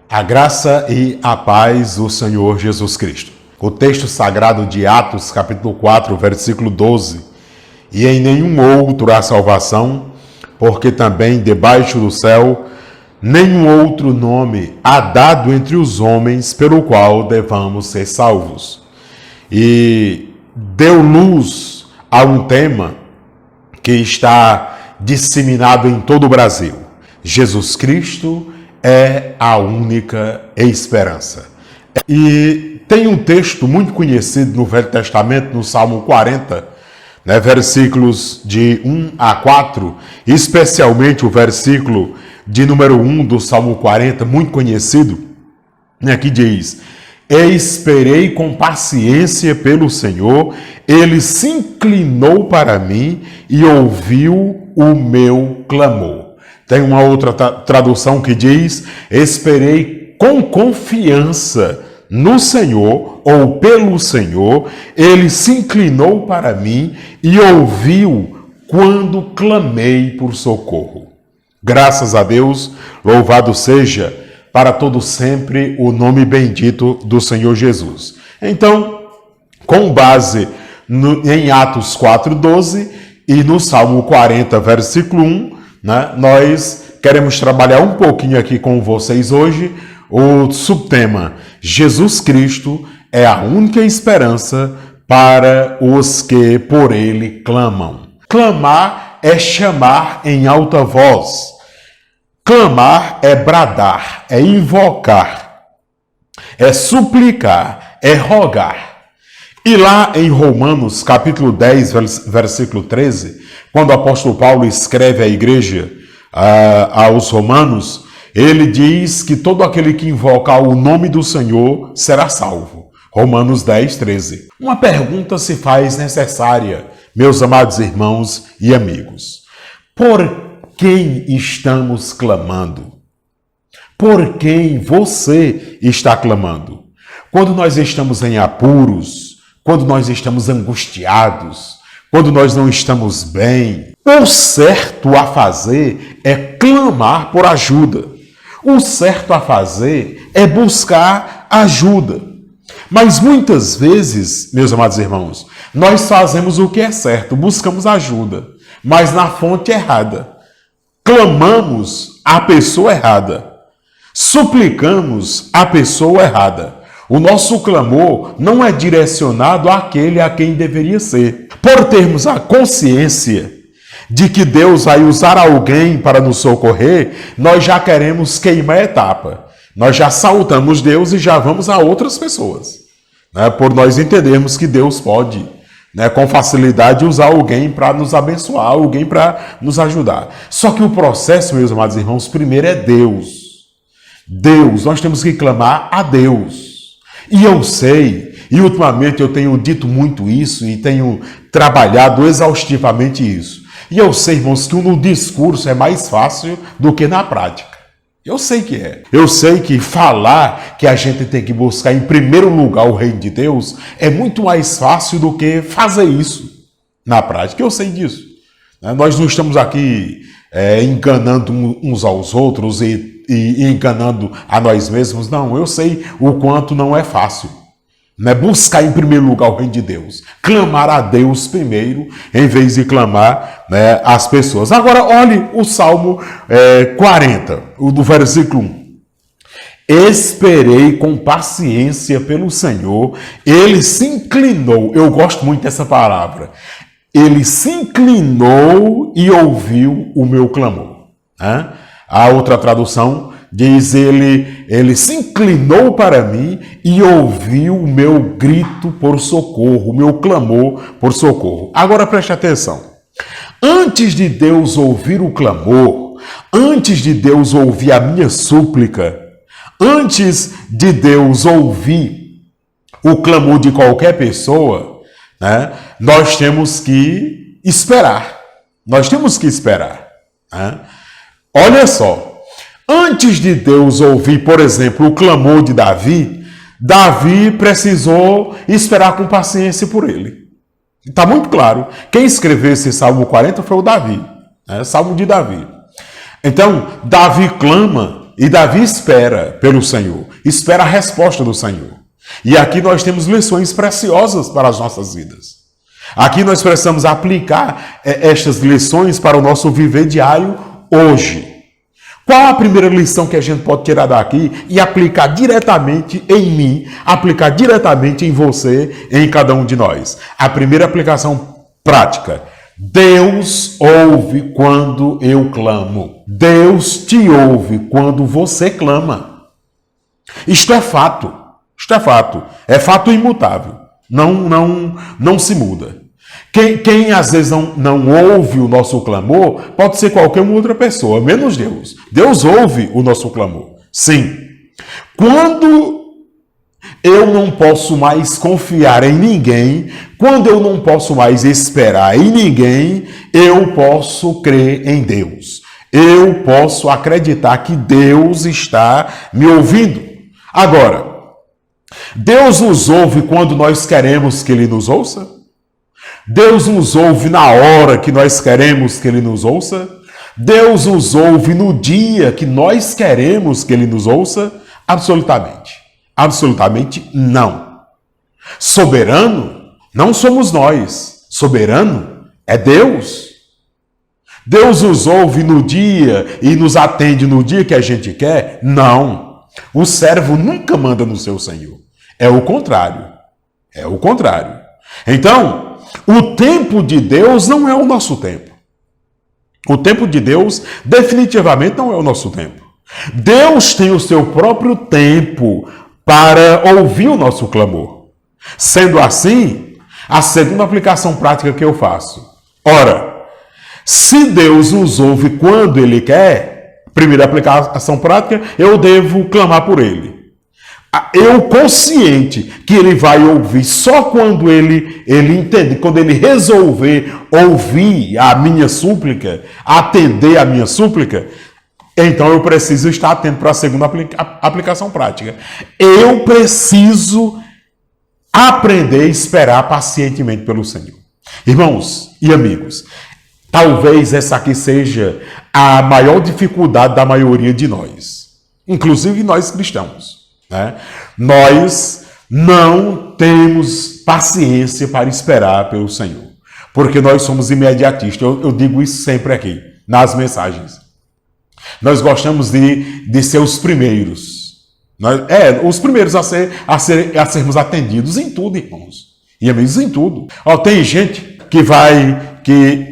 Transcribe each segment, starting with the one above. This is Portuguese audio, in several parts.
A graça e a paz do Senhor Jesus Cristo. O texto sagrado de Atos, capítulo 4, versículo 12. E em nenhum outro há salvação, porque também debaixo do céu nenhum outro nome há dado entre os homens pelo qual devamos ser salvos. E deu luz a um tema que está disseminado em todo o Brasil. Jesus Cristo é a única esperança. E tem um texto muito conhecido no Velho Testamento, no Salmo 40, versículos de 1 a 4, especialmente o versículo de número 1 do Salmo 40, muito conhecido, que diz: Esperei com paciência pelo Senhor, ele se inclinou para mim e ouviu o meu clamor. Tem uma outra tradução que diz: esperei com confiança no Senhor, ou pelo Senhor, ele se inclinou para mim e ouviu quando clamei por socorro. Graças a Deus, louvado seja para todo sempre o nome bendito do Senhor Jesus. Então, com base em Atos 4:12 e no Salmo 40, versículo 1, nós queremos trabalhar um pouquinho aqui com vocês hoje o subtema: Jesus Cristo é a única esperança para os que por ele clamam. Clamar é chamar em alta voz. Clamar é bradar, é invocar, é suplicar, é rogar. E lá em Romanos, capítulo 10, versículo 13, quando o apóstolo Paulo escreve à igreja, aos romanos, ele diz que todo aquele que invocar o nome do Senhor será salvo. Romanos 10, 13. Uma pergunta se faz necessária, meus amados irmãos e amigos. Por quem estamos clamando? Por quem você está clamando? Quando nós estamos em apuros, quando nós estamos angustiados, quando nós não estamos bem, o certo a fazer é clamar por ajuda. O certo a fazer é buscar ajuda. Mas muitas vezes, meus amados irmãos, nós fazemos o que é certo, buscamos ajuda, mas na fonte errada. Clamamos a pessoa errada. Suplicamos a pessoa errada. O nosso clamor não é direcionado àquele a quem deveria ser. Por termos a consciência de que Deus vai usar alguém para nos socorrer, nós já queremos queimar a etapa. Nós já saltamos Deus e já vamos a outras pessoas. Por nós entendermos que Deus pode, com facilidade, usar alguém para nos abençoar, alguém para nos ajudar. Só que o processo, meus amados irmãos, primeiro é Deus. Deus, nós temos que clamar a Deus. E eu sei, e ultimamente eu tenho dito muito isso e tenho trabalhado exaustivamente isso. E eu sei, irmãos, que no discurso é mais fácil do que na prática. Eu sei que é. Eu sei que falar que a gente tem que buscar em primeiro lugar o reino de Deus é muito mais fácil do que fazer isso na prática. Eu sei disso. Nós não estamos aqui enganando uns aos outros e enganando a nós mesmos. Não, eu sei o quanto não é fácil. Buscar em primeiro lugar o reino de Deus. Clamar a Deus primeiro, em vez de clamar as pessoas. Agora, olhe o Salmo 40, do versículo 1. Esperei com paciência pelo Senhor, ele se inclinou. Eu gosto muito dessa palavra. Ele se inclinou e ouviu o meu clamor. A outra tradução diz: ele se inclinou para mim e ouviu o meu grito por socorro, o meu clamor por socorro. Agora preste atenção. Antes de Deus ouvir o clamor, antes de Deus ouvir a minha súplica, antes de Deus ouvir o clamor de qualquer pessoa, nós temos que esperar. Nós temos que esperar. Olha só. Antes de Deus ouvir, por exemplo, o clamor de Davi, Davi precisou esperar com paciência por ele. Está muito claro. Quem escreveu esse Salmo 40 foi o Davi. Salmo de Davi. Então, Davi clama E Davi espera pelo Senhor, espera a resposta do Senhor. E aqui nós temos lições preciosas para as nossas vidas. Aqui nós precisamos aplicar estas lições para o nosso viver diário hoje. Qual a primeira lição que a gente pode tirar daqui e aplicar diretamente em mim, aplicar diretamente em você, em cada um de nós? A primeira aplicação prática: Deus ouve quando eu clamo. Deus te ouve quando você clama. Isto é fato. Isto é fato. É fato imutável. Não se muda. Quem às vezes não ouve o nosso clamor pode ser qualquer outra pessoa, menos Deus. Deus ouve o nosso clamor. Sim. Quando eu não posso mais confiar em ninguém, quando eu não posso mais esperar em ninguém, eu posso crer em Deus. Eu posso acreditar que Deus está me ouvindo. Agora, Deus nos ouve quando nós queremos que Ele nos ouça? Deus nos ouve na hora que nós queremos que Ele nos ouça? Deus nos ouve no dia que nós queremos que Ele nos ouça? Absolutamente. Absolutamente não. Soberano não somos nós. Soberano é Deus. Deus nos ouve no dia e nos atende no dia que a gente quer? Não. O servo nunca manda no seu senhor. É o contrário. É o contrário. Então, o tempo de Deus não é o nosso tempo. O tempo de Deus definitivamente não é o nosso tempo. Deus tem o seu próprio tempo para ouvir o nosso clamor. Sendo assim, a segunda aplicação prática que eu faço. Ora, se Deus nos ouve quando Ele quer, primeira aplicação prática, eu devo clamar por Ele. Eu consciente que Ele vai ouvir só quando Ele entende, quando Ele resolver ouvir a minha súplica, atender a minha súplica, então eu preciso estar atento para a segunda aplicação prática. Eu preciso aprender a esperar pacientemente pelo Senhor. Irmãos e amigos, talvez essa aqui seja a maior dificuldade da maioria de nós, inclusive nós cristãos. Né? Nós não temos paciência para esperar pelo Senhor, porque nós somos imediatistas. Eu digo isso sempre aqui, nas mensagens. Nós gostamos de ser os primeiros. Os primeiros a sermos atendidos em tudo, irmãos. E amigos, em tudo. Tem gente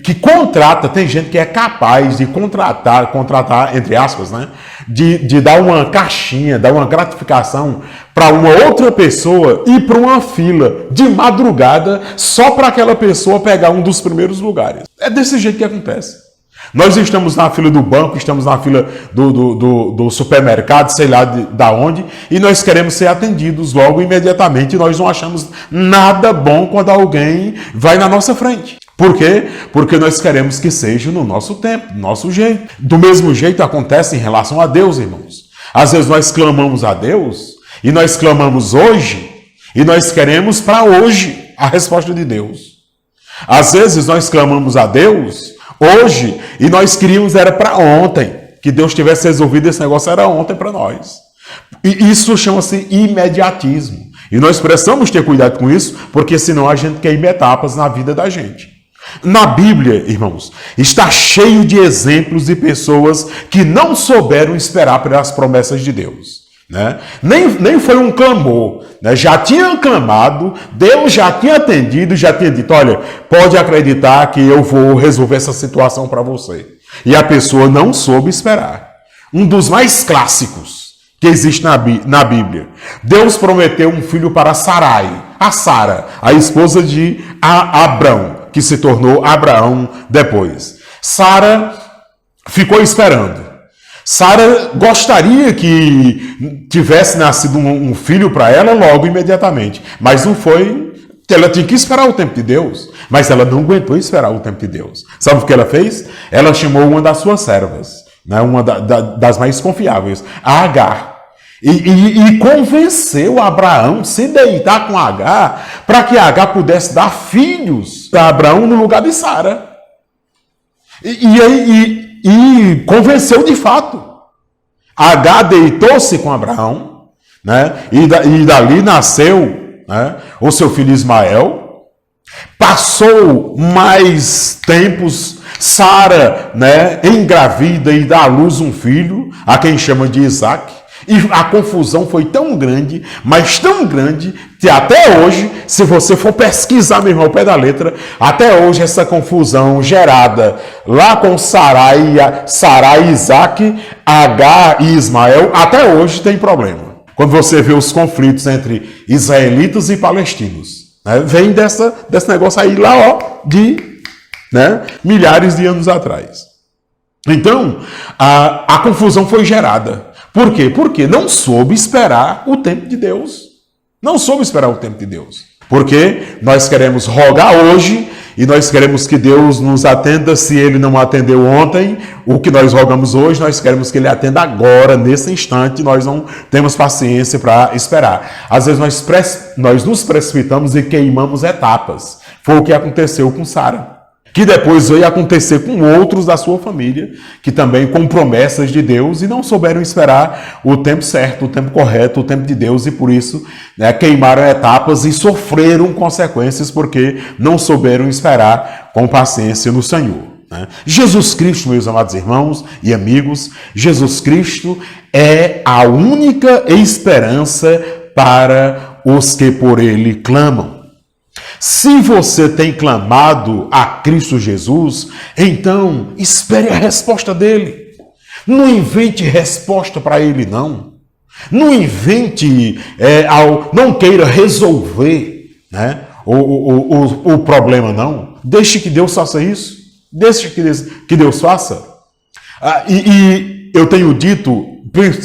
que contrata, tem gente que é capaz de contratar, entre aspas, né? De dar uma caixinha, dar uma gratificação para uma outra pessoa ir para uma fila de madrugada só para aquela pessoa pegar um dos primeiros lugares. É desse jeito que acontece. Nós estamos na fila do banco, estamos na fila do supermercado, sei lá da onde, e nós queremos ser atendidos logo imediatamente. E nós não achamos nada bom quando alguém vai na nossa frente. Por quê? Porque nós queremos que seja no nosso tempo, do nosso jeito. Do mesmo jeito acontece em relação a Deus, irmãos. Às vezes nós clamamos a Deus, e nós clamamos hoje, e nós queremos para hoje a resposta de Deus. Às vezes nós clamamos a Deus hoje, e nós queríamos era para ontem, que Deus tivesse resolvido esse negócio, era ontem para nós. E isso chama-se imediatismo. E nós precisamos ter cuidado com isso, porque senão a gente queima etapas na vida da gente. Na Bíblia, irmãos, está cheio de exemplos de pessoas que não souberam esperar pelas promessas de Deus. Né? Nem foi um clamor, né? Já tinham clamado, Deus já tinha atendido, já tinha dito: olha, pode acreditar que eu vou resolver essa situação para você. E a pessoa não soube esperar. Um dos mais clássicos que existe na Bíblia: Deus prometeu um filho para Sarai, a Sara, a esposa de Abrão, que se tornou Abraão depois. Sara ficou esperando. Sara gostaria que tivesse nascido um filho para ela logo, imediatamente. Mas não foi. Ela tinha que esperar o tempo de Deus. Mas ela não aguentou esperar o tempo de Deus. Sabe o que ela fez? Ela chamou uma das suas servas, né? Uma das mais confiáveis, a Agar. E convenceu Abraão a se deitar com Agar, para que Agar pudesse dar filhos para Abraão no lugar de Sara. E convenceu de fato. Agar deitou-se com Abraão, né? E dali nasceu, né, o seu filho Ismael. Passou mais tempos, Sara, né, engravida e dá à luz um filho, a quem chama de Isaac. E a confusão foi tão grande, mas tão grande, que até hoje, se você for pesquisar mesmo ao pé da letra, até hoje essa confusão gerada lá com Sarai, Isaac, Agar e Ismael, até hoje tem problema. Quando você vê os conflitos entre israelitas e palestinos, né, vem desse negócio aí lá, ó, de, né, milhares de anos atrás. Então, a confusão foi gerada. Por quê? Porque não soube esperar o tempo de Deus. Não soube esperar o tempo de Deus. Porque nós queremos rogar hoje e nós queremos que Deus nos atenda. Se Ele não atendeu ontem, o que nós rogamos hoje, nós queremos que Ele atenda agora, nesse instante. Nós não temos paciência para esperar. Às vezes nós nos precipitamos e queimamos etapas. Foi o que aconteceu com Sara, que depois veio acontecer com outros da sua família, que também com promessas de Deus e não souberam esperar o tempo certo, o tempo correto, o tempo de Deus, e por isso, né, queimaram etapas e sofreram consequências porque não souberam esperar com paciência no Senhor, né? Jesus Cristo, meus amados irmãos e amigos, Jesus Cristo é a única esperança para os que por Ele clamam. Se você tem clamado a Cristo Jesus, então espere a resposta dele. Não invente resposta para ele, não. Não invente, não queira resolver, né, o problema, não. Deixe que Deus faça isso. Deixe que Deus faça. E eu tenho dito,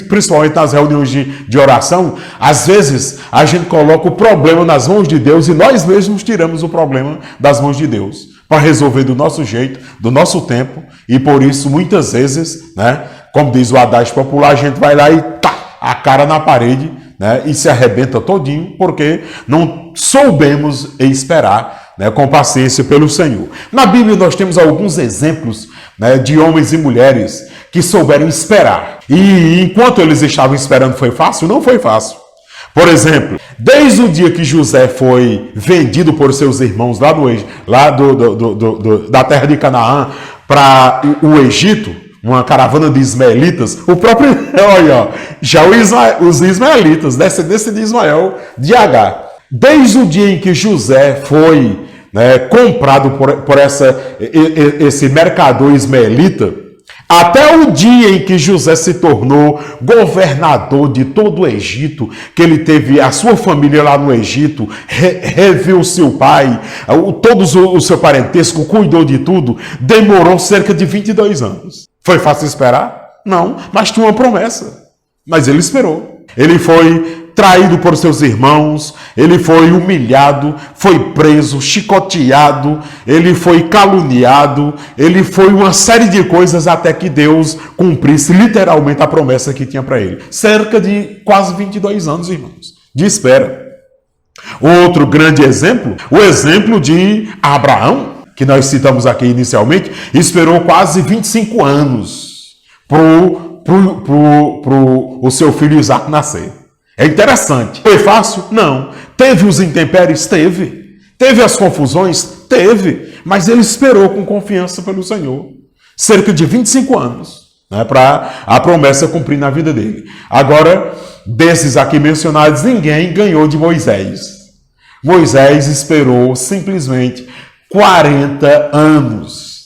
principalmente nas reuniões de oração, às vezes a gente coloca o problema nas mãos de Deus e nós mesmos tiramos o problema das mãos de Deus para resolver do nosso jeito, do nosso tempo, e por isso muitas vezes, né, como diz o adágio popular, a gente vai lá e tá a cara na parede, né, e se arrebenta todinho porque não soubemos esperar, né, com paciência pelo Senhor. Na Bíblia nós temos alguns exemplos, né, de homens e mulheres que souberam esperar. E enquanto eles estavam esperando, foi fácil? Não foi fácil. Por exemplo, desde o dia que José foi vendido por seus irmãos da terra de Canaã para o Egito, uma caravana de ismaelitas, o próprio, olha, já os ismaelitas, descendência de Ismael, de Agar. Desde o dia em que José foi, né, comprado por esse mercador ismaelita, até o dia em que José se tornou governador de todo o Egito, que ele teve a sua família lá no Egito, reviu seu pai, todo o seu parentesco, cuidou de tudo, demorou cerca de 22 anos. Foi fácil esperar? Não, mas tinha uma promessa. Mas ele esperou. Ele foi traído por seus irmãos, ele foi humilhado, foi preso, chicoteado, ele foi caluniado, ele foi uma série de coisas até que Deus cumprisse literalmente a promessa que tinha para ele. Cerca de quase 22 anos, irmãos, de espera. Outro grande exemplo, o exemplo de Abraão, que nós citamos aqui inicialmente, esperou quase 25 anos pro seu filho Isaac nascer. É interessante. Foi fácil? Não. Teve os intempéries? Teve. Teve as confusões? Teve. Mas ele esperou com confiança pelo Senhor. Cerca de 25 anos, né, para a promessa cumprir na vida dele. Agora, desses aqui mencionados, ninguém ganhou de Moisés. Moisés esperou simplesmente 40 anos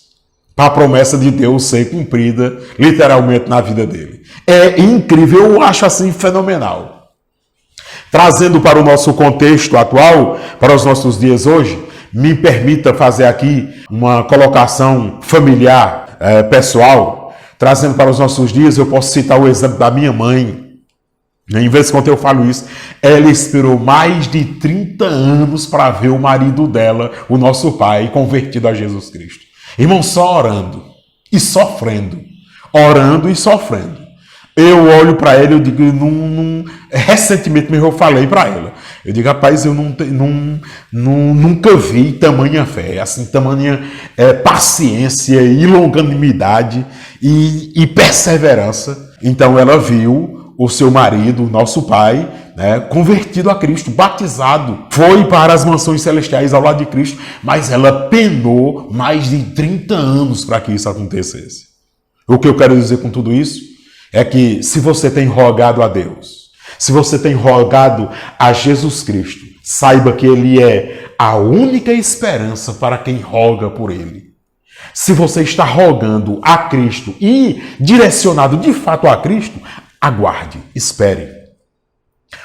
para a promessa de Deus ser cumprida literalmente na vida dele. É incrível, eu acho assim fenomenal. Trazendo para o nosso contexto atual, para os nossos dias hoje, me permita fazer aqui uma colocação familiar, pessoal. Trazendo para os nossos dias, eu posso citar o exemplo da minha mãe. Em vez de quando eu falo isso, ela esperou mais de 30 anos para ver o marido dela, o nosso pai, convertido a Jesus Cristo. Irmão, só orando e sofrendo. Orando e sofrendo. Eu olho para ela e eu digo, recentemente mesmo eu falei para ela. Eu digo, rapaz, eu nunca vi tamanha fé, assim, tamanha paciência e longanimidade e perseverança Então ela viu o seu marido, nosso pai, né, convertido a Cristo, batizado, foi para as mansões celestiais ao lado de Cristo, mas ela penou mais de 30 anos para que isso acontecesse. O que eu quero dizer com tudo isso é que se você tem rogado a Deus, se você tem rogado a Jesus Cristo, saiba que Ele é a única esperança para quem roga por Ele. Se você está rogando a Cristo e direcionado de fato a Cristo, aguarde, espere.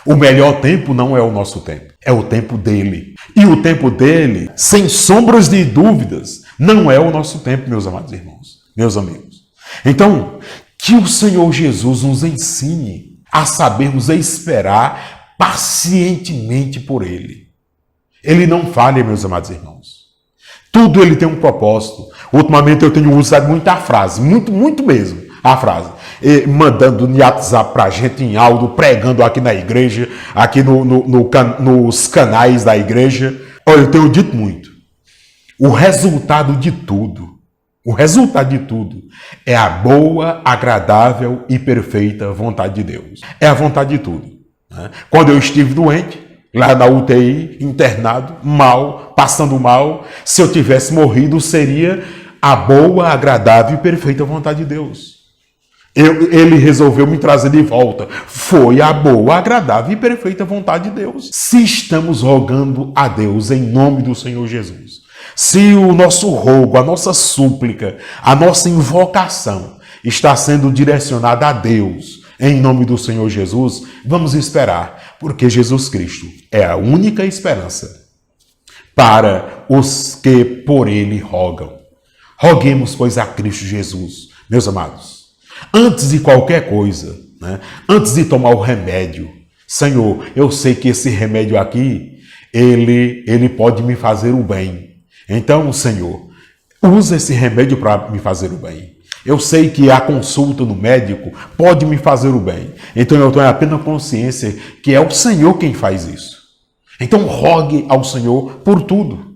O melhor tempo não é o nosso tempo, é o tempo dele. E o tempo dele, sem sombras de dúvidas, não é o nosso tempo, meus amados irmãos, meus amigos. Então, que o Senhor Jesus nos ensine a sabermos esperar pacientemente por Ele. Ele não falha, meus amados irmãos. Tudo ele tem um propósito. Ultimamente eu tenho usado muita frase, muito mesmo, a frase. Mandando no WhatsApp pra gente em áudio, pregando aqui na igreja, aqui nos canais da igreja. Olha, eu tenho dito muito. O resultado de tudo é a boa, agradável e perfeita vontade de Deus. É a vontade de tudo. Né? Quando eu estive doente, lá na UTI, internado, mal, passando mal, se eu tivesse morrido, seria a boa, agradável e perfeita vontade de Deus. Ele resolveu me trazer de volta. Foi a boa, agradável e perfeita vontade de Deus. Se estamos rogando a Deus em nome do Senhor Jesus, se o nosso rogo, a nossa súplica, a nossa invocação está sendo direcionada a Deus em nome do Senhor Jesus, vamos esperar, porque Jesus Cristo é a única esperança para os que por Ele rogam. Roguemos, pois, a Cristo Jesus, meus amados. Antes de qualquer coisa, né? Antes de tomar o remédio, Senhor, eu sei que esse remédio aqui, ele pode me fazer o bem. Então, Senhor, usa esse remédio para me fazer o bem. Eu sei que a consulta no médico pode me fazer o bem. Então eu tenho apenas consciência que é o Senhor quem faz isso. Então rogue ao Senhor por tudo.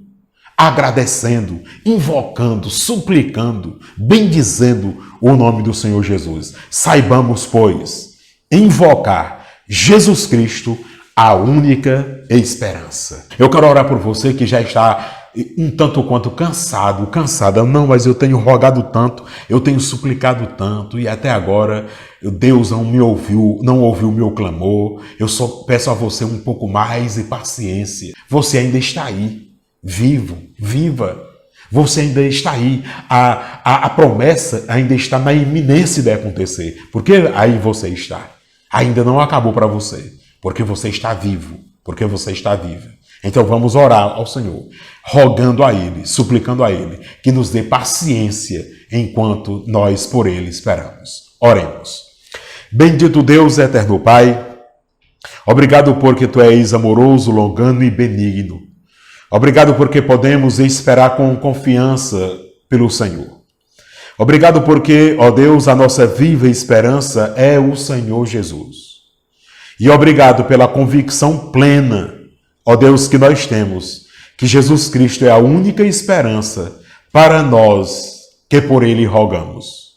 Agradecendo, invocando, suplicando, bendizendo o nome do Senhor Jesus. Saibamos, pois, invocar Jesus Cristo, a única esperança. Eu quero orar por você que já está um tanto quanto cansada. Não, mas eu tenho rogado tanto, eu tenho suplicado tanto e até agora Deus não me ouviu, não ouviu o meu clamor. Eu só peço a você um pouco mais de paciência. Você ainda está aí. Viva, você ainda está aí, a promessa ainda está na iminência de acontecer, porque aí você está, ainda não acabou para você, porque você está vivo, porque você está viva. Então vamos orar ao Senhor, rogando a Ele, suplicando a Ele, que nos dê paciência enquanto nós por Ele esperamos. Oremos. Bendito Deus, eterno Pai, obrigado porque Tu és amoroso, longano e benigno. Obrigado porque podemos esperar com confiança pelo Senhor. Obrigado porque, ó Deus, a nossa viva esperança é o Senhor Jesus. E obrigado pela convicção plena, ó Deus, que nós temos, que Jesus Cristo é a única esperança para nós que por Ele rogamos.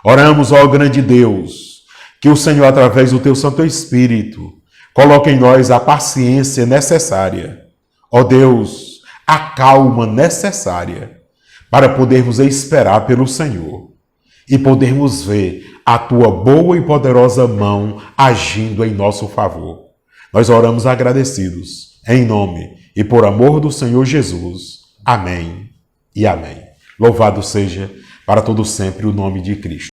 Oramos, ó grande Deus, que o Senhor, através do Teu Santo Espírito, coloque em nós a paciência necessária. Ó Deus, a calma necessária para podermos esperar pelo Senhor e podermos ver a Tua boa e poderosa mão agindo em nosso favor. Nós oramos agradecidos, em nome e por amor do Senhor Jesus. Amém e amém. Louvado seja para todo sempre o nome de Cristo.